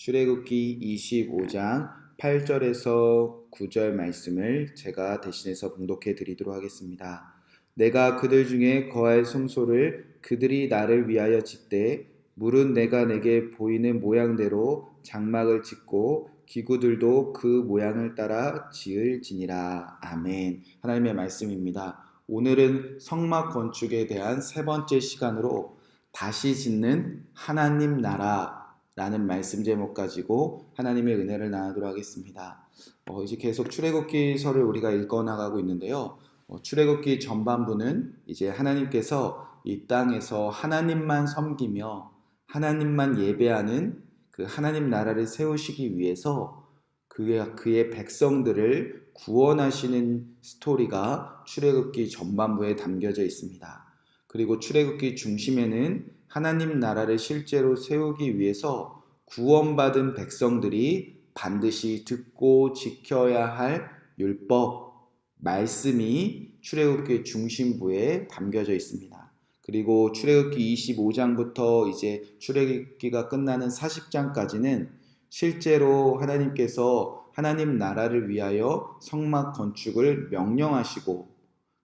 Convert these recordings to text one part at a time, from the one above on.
출애굽기 25장 8절에서 9절 말씀을 제가 대신해서 봉독해 드리도록 하겠습니다. 내가 그들 중에 거할 성소를 그들이 나를 위하여 짓되 물은 내가 내게 보이는 모양대로 장막을 짓고 기구들도 그 모양을 따라 지을지니라. 아멘. 하나님의 말씀입니다. 오늘은 성막 건축에 대한 세 번째 시간으로 다시 짓는 하나님 나라 라는 말씀 제목 가지고 하나님의 은혜를 나누도록 하겠습니다. 이제 계속 출애굽기서를 우리가 읽어나가고 있는데요. 출애굽기 전반부는 이제 하나님께서 이 땅에서 하나님만 섬기며 하나님만 예배하는 그 하나님 나라를 세우시기 위해서 그의 백성들을 구원하시는 스토리가 출애굽기 전반부에 담겨져 있습니다. 그리고 출애굽기 중심에는 하나님 나라를 실제로 세우기 위해서 구원받은 백성들이 반드시 듣고 지켜야 할 율법, 말씀이 출애굽기 중심부에 담겨져 있습니다. 그리고 출애굽기 25장부터 이제 출애굽기가 끝나는 40장까지는 실제로 하나님께서 하나님 나라를 위하여 성막 건축을 명령하시고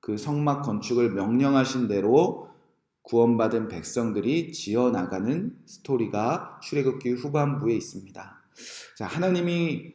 그 성막 건축을 명령하신 대로 구원받은 백성들이 지어나가는 스토리가 출애굽기 후반부에 있습니다. 자, 하나님이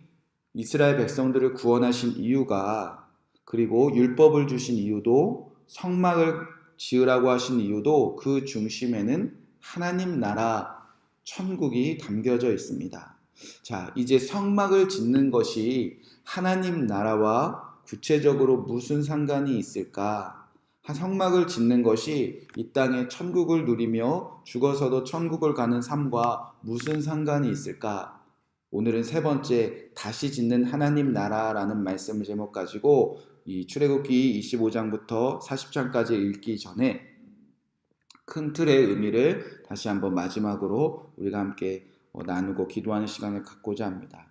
이스라엘 백성들을 구원하신 이유가, 그리고 율법을 주신 이유도, 성막을 지으라고 하신 이유도 그 중심에는 하나님 나라, 천국이 담겨져 있습니다. 자, 이제 성막을 짓는 것이 하나님 나라와 구체적으로 무슨 상관이 있을까? 성막을 짓는 것이 이 땅에 천국을 누리며 죽어서도 천국을 가는 삶과 무슨 상관이 있을까? 오늘은 세 번째, 다시 짓는 하나님 나라라는 말씀을 제목 가지고 이 출애굽기 25장부터 40장까지 읽기 전에 큰 틀의 의미를 다시 한번 마지막으로 우리가 함께 나누고 기도하는 시간을 갖고자 합니다.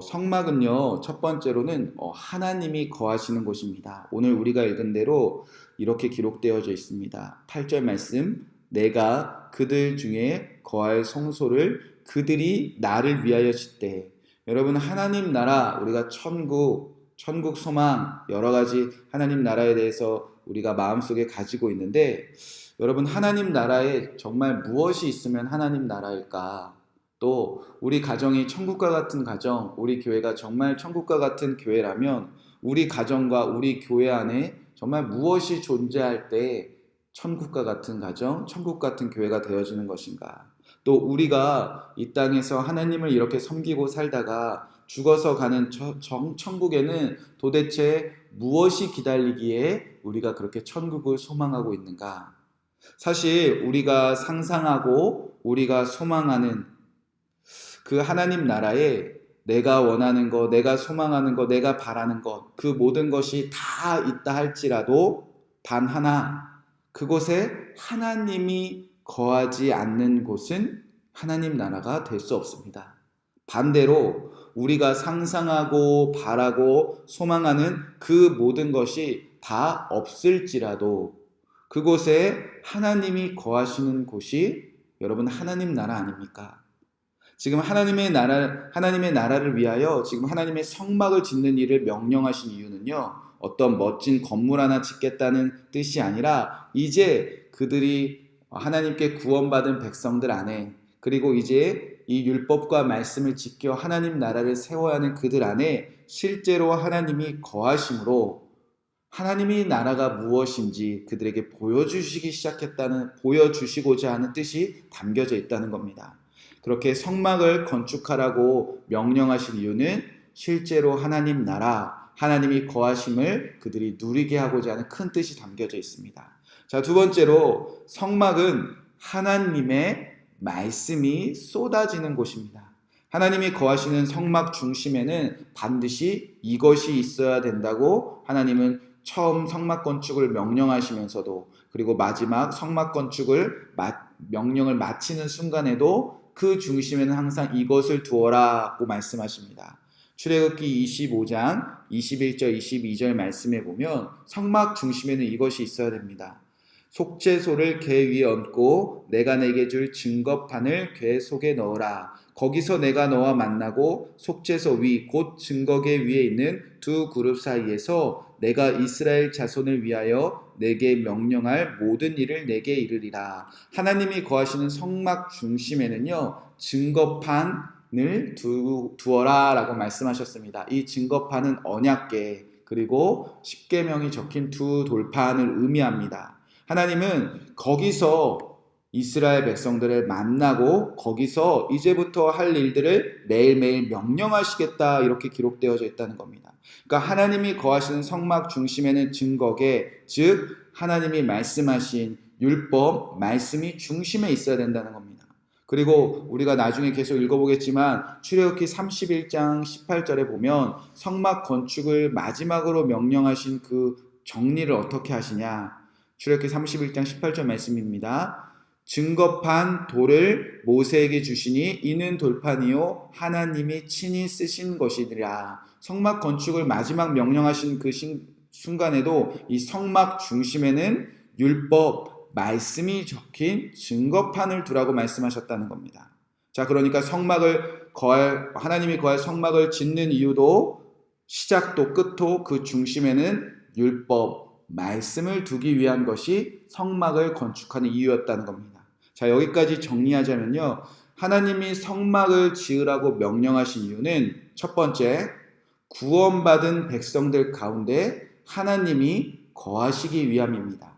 성막은요, 첫 번째로는 하나님이 거하시는 곳입니다. 오늘 우리가 읽은 대로 이렇게 기록되어져 있습니다. 8절 말씀, 내가 그들 중에 거할 성소를 그들이 나를 위하여 짓되. 여러분, 하나님 나라, 우리가 천국 소망, 여러 가지 하나님 나라에 대해서 우리가 마음속에 가지고 있는데, 여러분, 하나님 나라에 정말 무엇이 있으면 하나님 나라일까? 또 우리 가정이 천국과 같은 가정, 우리 교회가 정말 천국과 같은 교회라면 우리 가정과 우리 교회 안에 정말 무엇이 존재할 때 천국과 같은 가정, 천국 같은 교회가 되어지는 것인가? 또 우리가 이 땅에서 하나님을 이렇게 섬기고 살다가 죽어서 가는 천국에는 도대체 무엇이 기다리기에 우리가 그렇게 천국을 소망하고 있는가? 사실 우리가 상상하고 우리가 소망하는 그 하나님 나라에 내가 원하는 것, 내가 소망하는 것, 내가 바라는 것, 그 모든 것이 다 있다 할지라도 단 하나, 그곳에 하나님이 거하지 않는 곳은 하나님 나라가 될 수 없습니다. 반대로 우리가 상상하고 바라고 소망하는 그 모든 것이 다 없을지라도 그곳에 하나님이 거하시는 곳이 여러분 하나님 나라 아닙니까? 지금 하나님의 나라를 위하여 지금 하나님의 성막을 짓는 일을 명령하신 이유는요, 어떤 멋진 건물 하나 짓겠다는 뜻이 아니라 이제 그들이 하나님께 구원받은 백성들 안에, 그리고 이제 이 율법과 말씀을 지켜 하나님 나라를 세워야 하는 그들 안에 실제로 하나님이 거하심으로 하나님의 나라가 무엇인지 그들에게 보여주시고자 하는 뜻이 담겨져 있다는 겁니다. 그렇게 성막을 건축하라고 명령하신 이유는 실제로 하나님 나라, 하나님이 거하심을 그들이 누리게 하고자 하는 큰 뜻이 담겨져 있습니다. 자, 두 번째로 성막은 하나님의 말씀이 쏟아지는 곳입니다. 하나님이 거하시는 성막 중심에는 반드시 이것이 있어야 된다고 하나님은 처음 성막 건축을 명령하시면서도, 그리고 마지막 성막 건축을 명령을 마치는 순간에도 그 중심에는 항상 이것을 두어라고 말씀하십니다. 출애굽기 25장 21절 22절 말씀에 보면 성막 중심에는 이것이 있어야 됩니다. 속죄소를 궤 위에 얹고 내가 내게 줄 증거판을 궤 속에 넣어라. 거기서 내가 너와 만나고 속죄소 위 곧 증거궤 위에 있는 두 그룹 사이에서 내가 이스라엘 자손을 위하여 내게 명령할 모든 일을 내게 이르리라. 하나님이 거하시는 성막 중심에는요, 증거판을 두어라 라고 말씀하셨습니다. 이 증거판은 언약궤 그리고 십계명이 적힌 두 돌판을 의미합니다. 하나님은 거기서 이스라엘 백성들을 만나고 거기서 이제부터 할 일들을 매일매일 명령하시겠다 이렇게 기록되어져 있다는 겁니다. 그러니까 하나님이 거하시는 성막 중심에는 증거궤, 즉 하나님이 말씀하신 율법, 말씀이 중심에 있어야 된다는 겁니다. 그리고 우리가 나중에 계속 읽어보겠지만 출애굽기 31장 18절에 보면 성막 건축을 마지막으로 명령하신 그 정리를 어떻게 하시냐. 출애굽기 31장 18절 말씀입니다. 증거판 돌을 모세에게 주시니 이는 돌판이요 하나님이 친히 쓰신 것이니라. 성막 건축을 마지막 명령하신 그 순간에도 이 성막 중심에는 율법, 말씀이 적힌 증거판을 두라고 말씀하셨다는 겁니다. 자, 그러니까 하나님이 거할 성막을 짓는 이유도 시작도 끝도 그 중심에는 율법, 말씀을 두기 위한 것이 성막을 건축하는 이유였다는 겁니다. 자, 여기까지 정리하자면요, 하나님이 성막을 지으라고 명령하신 이유는 첫 번째, 구원받은 백성들 가운데 하나님이 거하시기 위함입니다.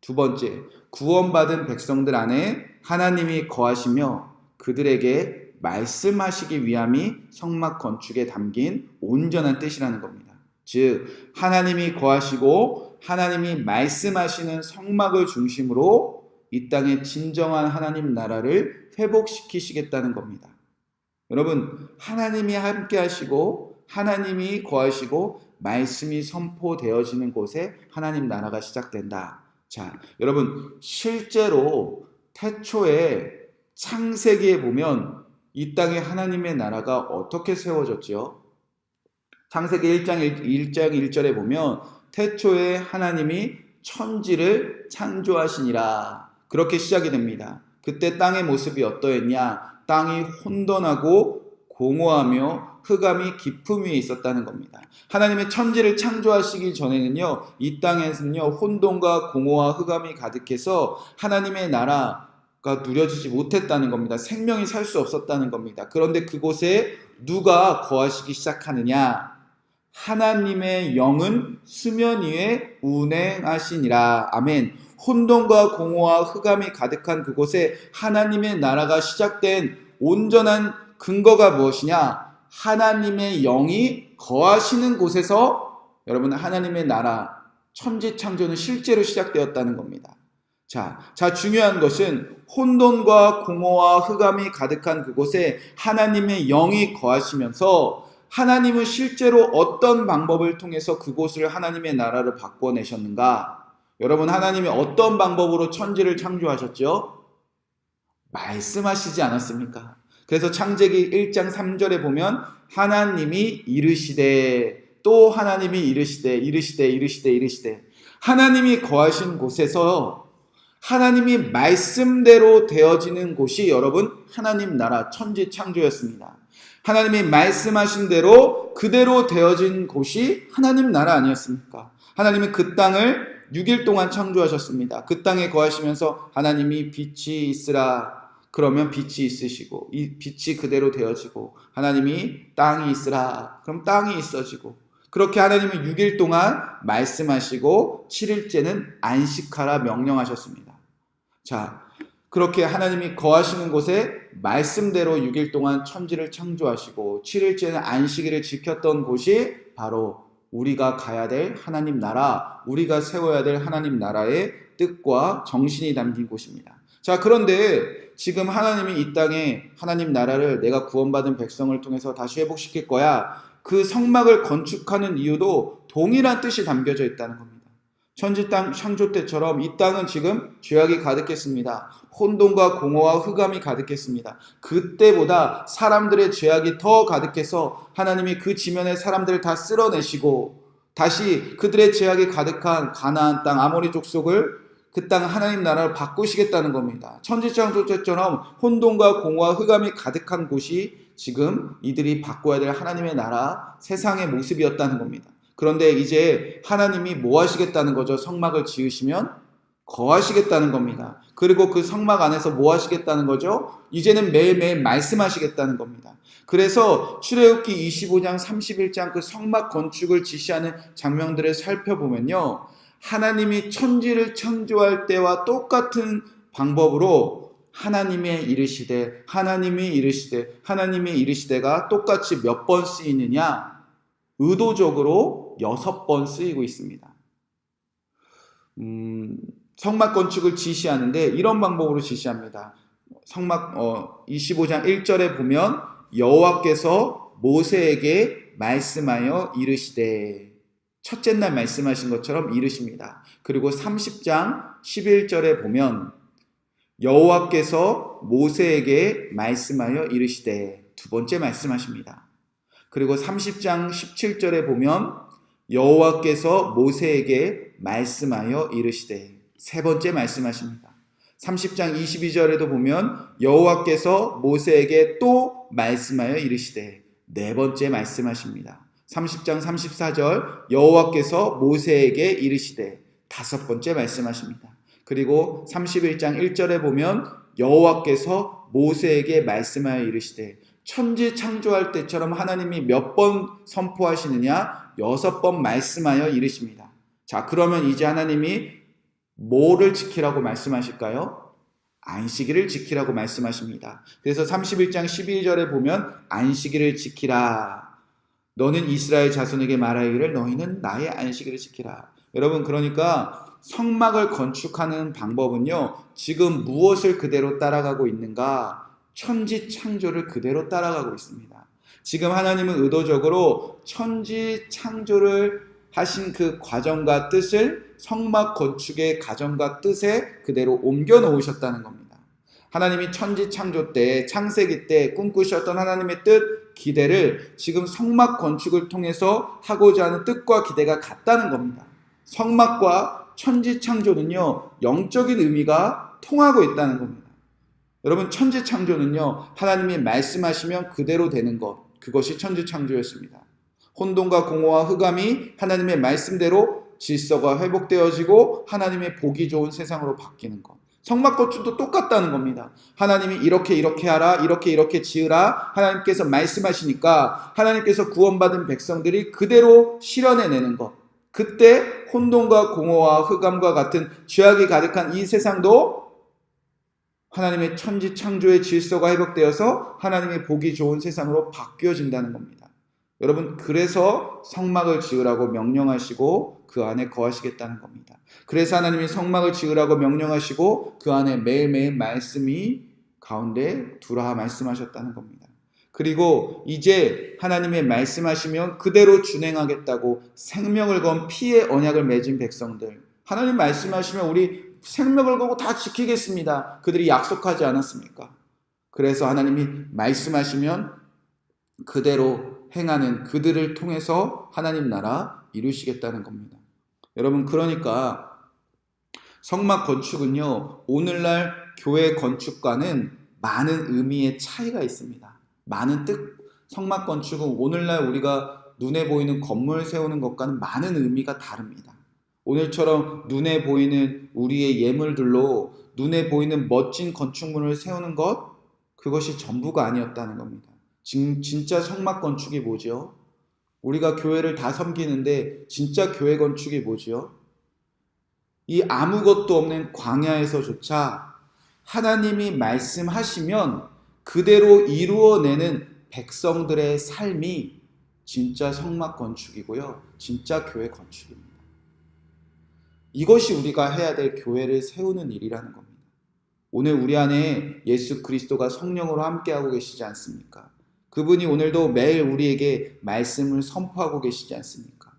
두 번째, 구원받은 백성들 안에 하나님이 거하시며 그들에게 말씀하시기 위함이 성막 건축에 담긴 온전한 뜻이라는 겁니다. 즉 하나님이 거하시고 하나님이 말씀하시는 성막을 중심으로 이 땅의 진정한 하나님 나라를 회복시키시겠다는 겁니다. 여러분, 하나님이 함께 하시고 하나님이 거하시고 말씀이 선포되어지는 곳에 하나님 나라가 시작된다. 자, 여러분, 실제로 태초에 창세기에 보면 이 땅에 하나님의 나라가 어떻게 세워졌지요? 창세기 1장 1절에 보면 태초에 하나님이 천지를 창조하시니라. 그렇게 시작이 됩니다. 그때 땅의 모습이 어떠했냐? 땅이 혼돈하고 공허하며 흑암이 깊음 위에 있었다는 겁니다. 하나님의 천지를 창조하시기 전에는요, 이 땅에는요, 혼돈과 공허와 흑암이 가득해서 하나님의 나라가 누려지지 못했다는 겁니다. 생명이 살 수 없었다는 겁니다. 그런데 그곳에 누가 거하시기 시작하느냐? 하나님의 영은 수면 위에 운행하시니라. 아멘. 혼돈과 공허와 흑암이 가득한 그곳에 하나님의 나라가 시작된 온전한 근거가 무엇이냐? 하나님의 영이 거하시는 곳에서 여러분 하나님의 나라, 천지 창조는 실제로 시작되었다는 겁니다. 자, 중요한 것은 혼돈과 공허와 흑암이 가득한 그곳에 하나님의 영이 거하시면서 하나님은 실제로 어떤 방법을 통해서 그곳을 하나님의 나라를 바꿔내셨는가? 여러분, 하나님이 어떤 방법으로 천지를 창조하셨죠? 말씀하시지 않았습니까? 그래서 창세기 1장 3절에 보면 하나님이 이르시되 또 하나님이 이르시되 하나님이 거하신 곳에서 하나님이 말씀대로 되어지는 곳이 여러분 하나님 나라 천지 창조였습니다. 하나님이 말씀하신 대로 그대로 되어진 곳이 하나님 나라 아니었습니까? 하나님은 그 땅을 6일 동안 창조하셨습니다. 그 땅에 거하시면서 하나님이 빛이 있으라 그러면 빛이 있으시고 이 빛이 그대로 되어지고 하나님이 땅이 있으라 그럼 땅이 있어지고 그렇게 하나님은 6일 동안 말씀하시고 7일째는 안식하라 명령하셨습니다. 자, 그렇게 하나님이 거하시는 곳에 말씀대로 6일 동안 천지를 창조하시고 7일째는 안식일을 지켰던 곳이 바로 우리가 가야 될 하나님 나라, 우리가 세워야 될 하나님 나라의 뜻과 정신이 담긴 곳입니다. 자, 그런데 지금 하나님이 이 땅에 하나님 나라를 내가 구원받은 백성을 통해서 다시 회복시킬 거야. 그 성막을 건축하는 이유도 동일한 뜻이 담겨져 있다는 겁니다. 천지 땅 창조 때처럼 이 땅은 지금 죄악이 가득했습니다. 혼돈과 공허와 흑암이 가득했습니다. 그때보다 사람들의 죄악이 더 가득해서 하나님이 그 지면의 사람들을 다 쓸어내시고 다시 그들의 죄악이 가득한 가나안 땅 아모리 족속을 그 땅 하나님 나라를 바꾸시겠다는 겁니다. 천지창조 때처럼 혼돈과 공허와 흑암이 가득한 곳이 지금 이들이 바꿔야 될 하나님의 나라, 세상의 모습이었다는 겁니다. 그런데 이제 하나님이 뭐 하시겠다는 거죠? 성막을 지으시면 거하시겠다는 겁니다. 그리고 그 성막 안에서 뭐 하시겠다는 거죠? 이제는 매일매일 말씀하시겠다는 겁니다. 그래서 출애굽기 25장 31장 그 성막 건축을 지시하는 장면들을 살펴보면요, 하나님이 천지를 창조할 때와 똑같은 방법으로 하나님이 이르시되가 똑같이 몇 번 쓰이느냐? 의도적으로 6번 쓰이고 있습니다. 성막 건축을 지시하는데 이런 방법으로 지시합니다. 성막 25장 1절에 보면 여호와께서 모세에게 말씀하여 이르시되, 첫째 날 말씀하신 것처럼 이르십니다. 그리고 30장 11절에 보면 여호와께서 모세에게 말씀하여 이르시되, 두 번째 말씀하십니다. 그리고 30장 17절에 보면 여호와께서 모세에게 말씀하여 이르시되, 세 번째 말씀하십니다. 30장 22절에도 보면 여호와께서 모세에게 또 말씀하여 이르시되, 네 번째 말씀하십니다. 30장 34절 여호와께서 모세에게 이르시되, 다섯 번째 말씀하십니다. 그리고 31장 1절에 보면 여호와께서 모세에게 말씀하여 이르시되, 천지 창조할 때처럼 하나님이 몇 번 선포하시느냐? 6번 말씀하여 이르십니다. 자, 그러면 이제 하나님이 뭐를 지키라고 말씀하실까요? 안식일을 지키라고 말씀하십니다. 그래서 31장 12절에 보면 안식일을 지키라. 너는 이스라엘 자손에게 말하기를 너희는 나의 안식일을 지키라. 여러분, 그러니까 성막을 건축하는 방법은요, 지금 무엇을 그대로 따라가고 있는가? 천지 창조를 그대로 따라가고 있습니다. 지금 하나님은 의도적으로 천지 창조를 하신 그 과정과 뜻을 성막 건축의 과정과 뜻에 그대로 옮겨 놓으셨다는 겁니다. 하나님이 천지 창조 때, 창세기 때 꿈꾸셨던 하나님의 뜻, 기대를 지금 성막 건축을 통해서 하고자 하는 뜻과 기대가 같다는 겁니다. 성막과 천지 창조는요, 영적인 의미가 통하고 있다는 겁니다. 여러분, 천지 창조는요, 하나님이 말씀하시면 그대로 되는 것, 그것이 천지 창조였습니다. 혼돈과 공허와 흑암이 하나님의 말씀대로 질서가 회복되어지고 하나님의 보기 좋은 세상으로 바뀌는 것. 성막 건축도 똑같다는 겁니다. 하나님이 이렇게 하라, 이렇게 지으라, 하나님께서 말씀하시니까 하나님께서 구원받은 백성들이 그대로 실현해내는 것. 그때 혼돈과 공허와 흑암과 같은 죄악이 가득한 이 세상도 하나님의 천지 창조의 질서가 회복되어서 하나님의 보기 좋은 세상으로 바뀌어진다는 겁니다. 여러분, 그래서 성막을 지으라고 명령하시고 그 안에 거하시겠다는 겁니다. 그래서 하나님이 성막을 지으라고 명령하시고 그 안에 매일매일 말씀이 가운데 두라 말씀하셨다는 겁니다. 그리고 이제 하나님의 말씀하시면 그대로 준행하겠다고 생명을 건 피의 언약을 맺은 백성들, 하나님 말씀하시면 우리 생명을 걸고 다 지키겠습니다. 그들이 약속하지 않았습니까? 그래서 하나님이 말씀하시면 그대로 행하는 그들을 통해서 하나님 나라 이루시겠다는 겁니다. 여러분, 그러니까 성막 건축은요, 오늘날 교회 건축과는 많은 의미의 차이가 있습니다. 많은 뜻, 성막 건축은 오늘날 우리가 눈에 보이는 건물 세우는 것과는 많은 의미가 다릅니다. 오늘처럼 눈에 보이는 우리의 예물들로 눈에 보이는 멋진 건축물을 세우는 것, 그것이 전부가 아니었다는 겁니다. 진짜 성막 건축이 뭐죠? 우리가 교회를 다 섬기는데 진짜 교회 건축이 뭐죠? 이 아무것도 없는 광야에서조차 하나님이 말씀하시면 그대로 이루어내는 백성들의 삶이 진짜 성막 건축이고요, 진짜 교회 건축입니다. 이것이 우리가 해야 될 교회를 세우는 일이라는 겁니다. 오늘 우리 안에 예수 그리스도가 성령으로 함께하고 계시지 않습니까? 그분이 오늘도 매일 우리에게 말씀을 선포하고 계시지 않습니까?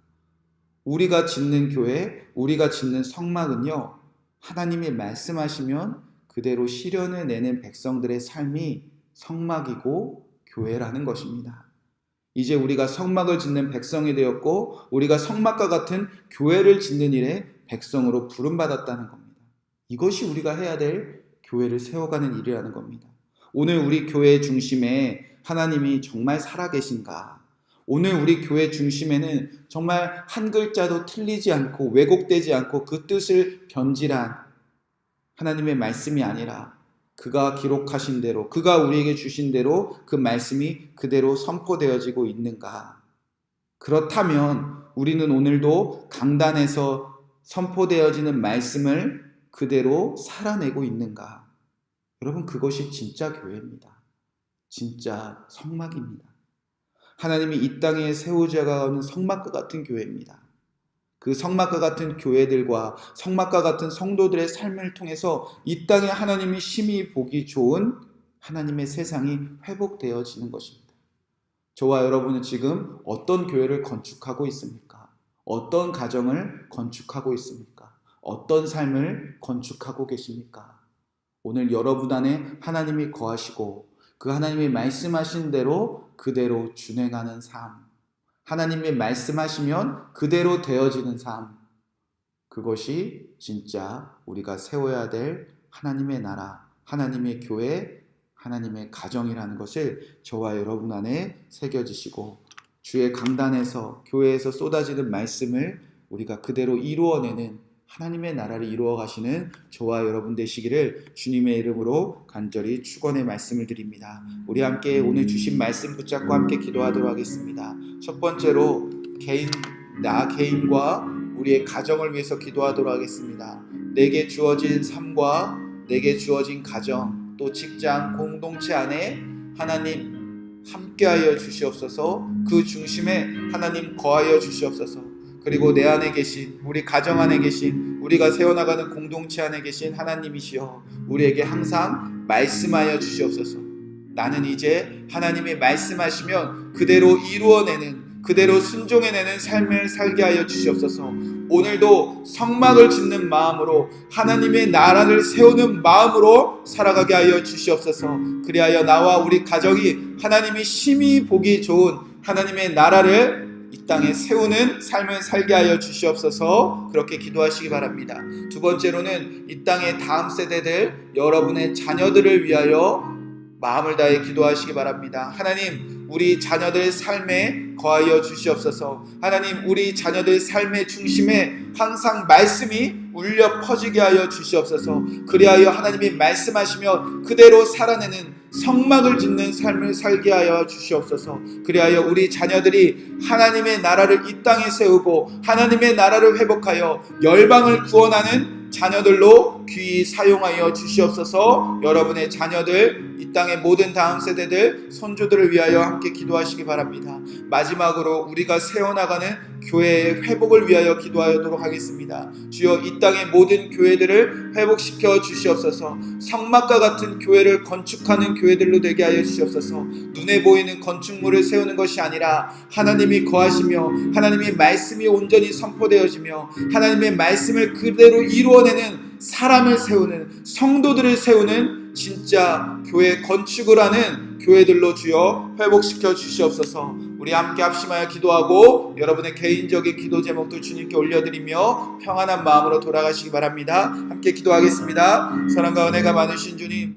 우리가 짓는 교회, 우리가 짓는 성막은요, 하나님이 말씀하시면 그대로 실현해내는 백성들의 삶이 성막이고 교회라는 것입니다. 이제 우리가 성막을 짓는 백성이 되었고 우리가 성막과 같은 교회를 짓는 일에 백성으로 부름받았다는 겁니다. 이것이 우리가 해야 될 교회를 세워가는 일이라는 겁니다. 오늘 우리 교회 중심에 하나님이 정말 살아계신가? 오늘 우리 교회 중심에는 정말 한 글자도 틀리지 않고 왜곡되지 않고 그 뜻을 변질한 하나님의 말씀이 아니라 그가 기록하신 대로, 그가 우리에게 주신 대로 그 말씀이 그대로 선포되어지고 있는가? 그렇다면 우리는 오늘도 강단에서 선포되어지는 말씀을 그대로 살아내고 있는가? 여러분, 그것이 진짜 교회입니다. 진짜 성막입니다. 하나님이 이 땅에 세우자가 하는 성막과 같은 교회입니다. 그 성막과 같은 교회들과 성막과 같은 성도들의 삶을 통해서 이 땅에 하나님이 심히 보기 좋은 하나님의 세상이 회복되어지는 것입니다. 저와 여러분은 지금 어떤 교회를 건축하고 있습니까? 어떤 가정을 건축하고 있습니까? 어떤 삶을 건축하고 계십니까? 오늘 여러분 안에 하나님이 거하시고 그 하나님이 말씀하신 대로 그대로 준행하는 삶, 하나님이 말씀하시면 그대로 되어지는 삶, 그것이 진짜 우리가 세워야 될 하나님의 나라, 하나님의 교회, 하나님의 가정이라는 것을 저와 여러분 안에 새겨지시고 주의 강단에서 교회에서 쏟아지는 말씀을 우리가 그대로 이루어내는 하나님의 나라를 이루어 가시는 저와 여러분 되시기를 주님의 이름으로 간절히 축원의 말씀을 드립니다. 우리 함께 오늘 주신 말씀 붙잡고 함께 기도하도록 하겠습니다. 첫 번째로 나 개인과 우리의 가정을 위해서 기도하도록 하겠습니다. 내게 주어진 삶과 내게 주어진 가정, 또 직장, 공동체 안에 하나님 함께하여 주시옵소서. 그 중심에 하나님 거하여 주시옵소서. 그리고 내 안에 계신, 우리 가정 안에 계신, 우리가 세워나가는 공동체 안에 계신 하나님이시여, 우리에게 항상 말씀하여 주시옵소서. 나는 이제 하나님이 말씀하시면 그대로 이루어내는, 그대로 순종해내는 삶을 살게 하여 주시옵소서. 오늘도 성막을 짓는 마음으로, 하나님의 나라를 세우는 마음으로 살아가게 하여 주시옵소서. 그리하여 나와 우리 가정이 하나님이 심히 보기 좋은 하나님의 나라를 이 땅에 세우는 삶을 살게 하여 주시옵소서. 그렇게 기도하시기 바랍니다. 두 번째로는 이 땅의 다음 세대들, 여러분의 자녀들을 위하여 마음을 다해 기도하시기 바랍니다. 하나님, 우리 자녀들 삶에 거하여 주시옵소서. 하나님, 우리 자녀들 삶의 중심에 항상 말씀이 울려 퍼지게 하여 주시옵소서. 그리하여 하나님이 말씀하시며 그대로 살아내는 성막을 짓는 삶을 살게 하여 주시옵소서. 그리하여 우리 자녀들이 하나님의 나라를 이 땅에 세우고 하나님의 나라를 회복하여 열방을 구원하는 자녀들로 귀히 사용하여 주시옵소서. 여러분의 자녀들, 이 땅의 모든 다음 세대들, 손주들을 위하여 함께 기도하시기 바랍니다. 마지막으로 우리가 세워나가는 교회의 회복을 위하여 기도하도록 하겠습니다. 주여, 이 땅의 모든 교회들을 회복시켜 주시옵소서. 성막과 같은 교회를 건축하는 교회들로 되게 하여 주시옵소서. 눈에 보이는 건축물을 세우는 것이 아니라 하나님이 거하시며 하나님의 말씀이 온전히 선포되어지며 하나님의 말씀을 그대로 이루어내는 사람을 세우는, 성도들을 세우는 진짜 교회 건축을 하는 교회들로 주여 회복시켜 주시옵소서. 우리 함께 합심하여 기도하고 여러분의 개인적인 기도 제목들 주님께 올려드리며 평안한 마음으로 돌아가시기 바랍니다. 함께 기도하겠습니다. 사랑과 은혜가 많으신 주님,